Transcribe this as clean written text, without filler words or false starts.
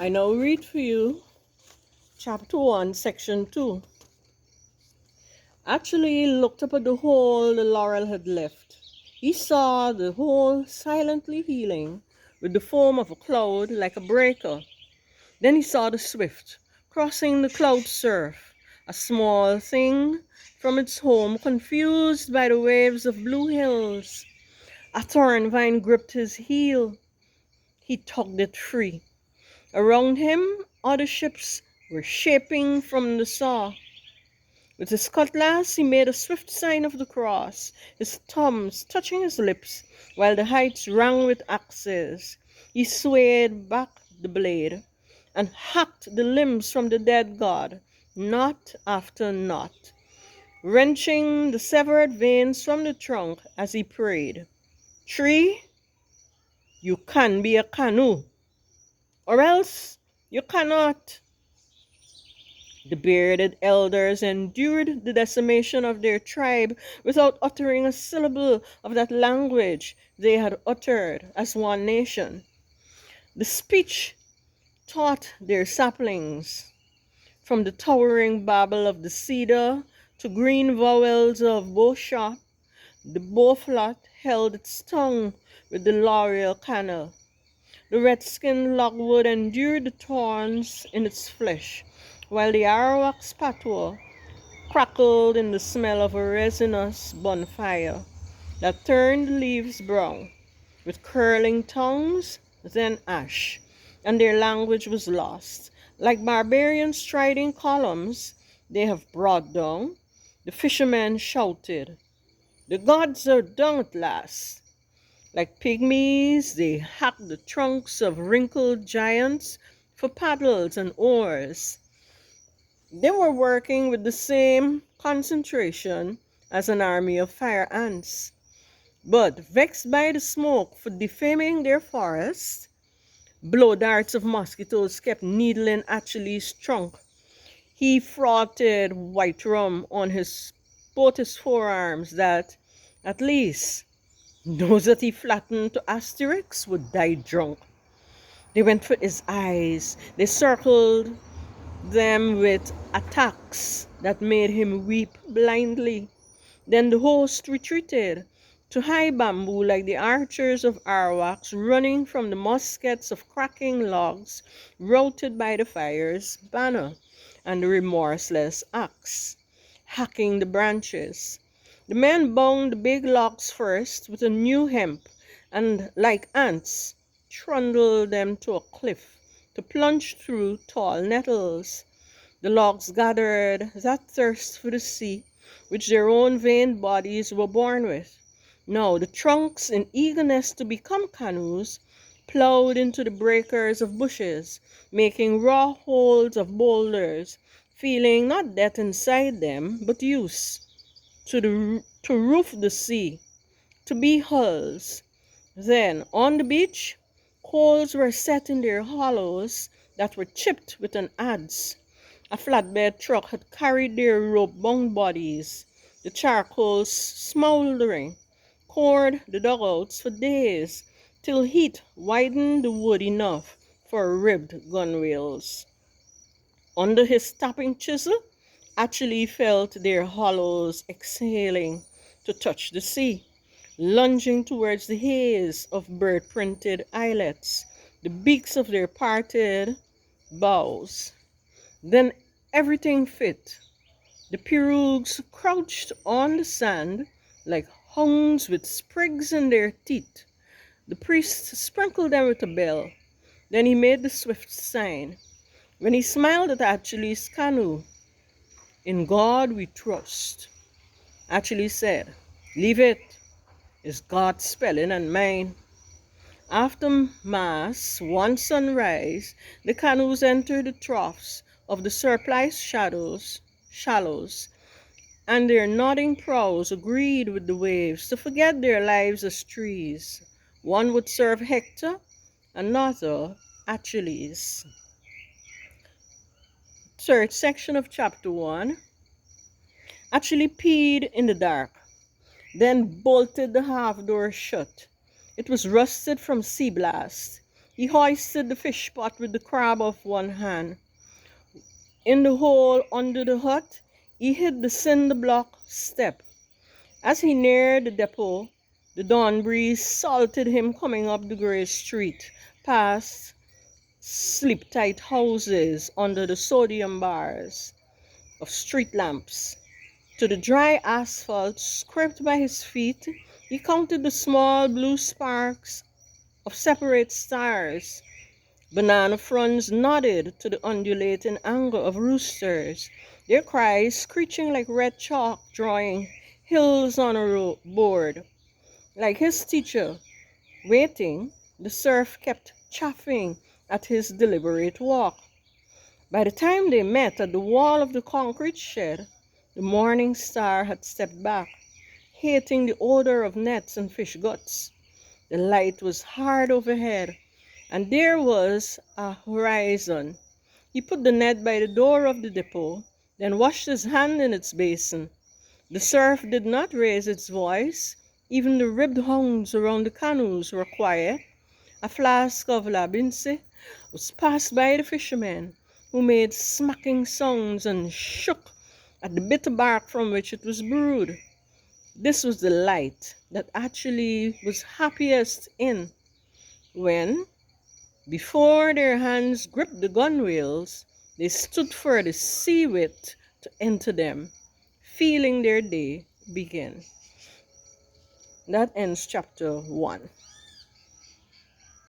I now read for you chapter 1, section 2. Actually, he looked up at the hole the laurel had left. He saw the hole silently healing with the foam of a cloud like a breaker. Then he saw the swift crossing the cloud surf, a small thing from its home, confused by the waves of blue hills. A thorn vine gripped his heel. He tugged it free. Around him, other ships were shaping from the saw. With his cutlass, he made a swift sign of the cross, his thumbs touching his lips, while the heights rang with axes. He swayed back the blade and hacked the limbs from the dead god, knot after knot, wrenching the severed veins from the trunk as he prayed. Tree, you can be a canoe, or else you cannot. The bearded elders endured the decimation of their tribe without uttering a syllable of that language they had uttered as one nation. The speech taught their saplings, from the towering babble of the cedar to green vowels of bosha. The bowflat held its tongue with the laurel canal. The red-skinned logwood endured the thorns in its flesh, while the arawak's patois crackled in the smell of a resinous bonfire that turned the leaves brown, with curling tongues, then ash, and their language was lost. Like barbarians striding columns they have brought down, the fishermen shouted, "The gods are down at last." Like pygmies, they hacked the trunks of wrinkled giants for paddles and oars. They were working with the same concentration as an army of fire ants. But vexed by the smoke for defaming their forest, blow darts of mosquitoes kept needling Achilles' trunk. He frothed white rum on both his forearms that, at least, those that he flattened to Asterix would die drunk. They went for his eyes. They circled them with attacks that made him weep blindly. Then the host retreated to high bamboo like the archers of Arawaks running from the muskets of cracking logs routed by the fire's banner and the remorseless axe, hacking the branches. The men bound the big logs first with a new hemp and, like ants, trundled them to a cliff to plunge through tall nettles. The logs gathered that thirst for the sea which their own veined bodies were born with. Now the trunks, in eagerness to become canoes, plowed into the breakers of bushes, making raw holes of boulders, feeling not death inside them, but use to roof the sea, to be hulls. Then, on the beach, holes were set in their hollows that were chipped with an adze. A flatbed truck had carried their rope-bound bodies, the charcoal smoldering, cored the dugouts for days, till heat widened the wood enough for ribbed gunwales. Under his tapping chisel, Achille felt their hollows exhaling to touch the sea, lunging towards the haze of bird-printed islets, the beaks of their parted bows. Then everything fit. The pirogues crouched on the sand like hounds with sprigs in their teeth. The priest sprinkled them with a bell. Then he made the swift sign. When he smiled at Achilles' canoe, "In God we trust." Achilles said, "Leave it. It's God's spelling and mine." After Mass, one sunrise, the canoes entered the troughs of the surplice shallows, and their nodding prows agreed with the waves to forget their lives as trees. One would serve Hector, another Achilles. Third section of chapter 1. Achilles peed in the dark, then bolted the half door shut. It was rusted from sea blast. He hoisted the fish pot with the crab of one hand. In the hole under the hut, he hid the cinder block step. As he neared the depot, the dawn breeze salted him coming up the grey street, past sleep-tight houses under the sodium bars of street lamps. To the dry asphalt scraped by his feet, he counted the small blue sparks of separate stars. Banana fronds nodded to the undulating anger of roosters, their cries screeching like red chalk drawing hills on a board. Like his teacher, waiting, the surf kept chaffing at his deliberate walk. By the time they met at the wall of the concrete shed, the morning star had stepped back, hating the odor of nets and fish guts. The light was hard overhead, and there was a horizon. He put the net by the door of the depot, then washed his hand in its basin. The surf did not raise its voice. Even the ribbed hounds around the canoes were quiet. A flask of labince was passed by the fishermen, who made smacking sounds and shook at the bitter bark from which it was brewed. This was the light that actually was happiest in when, before their hands gripped the gunwales, they stood for the sea wind to enter them, feeling their day begin. That ends chapter 1.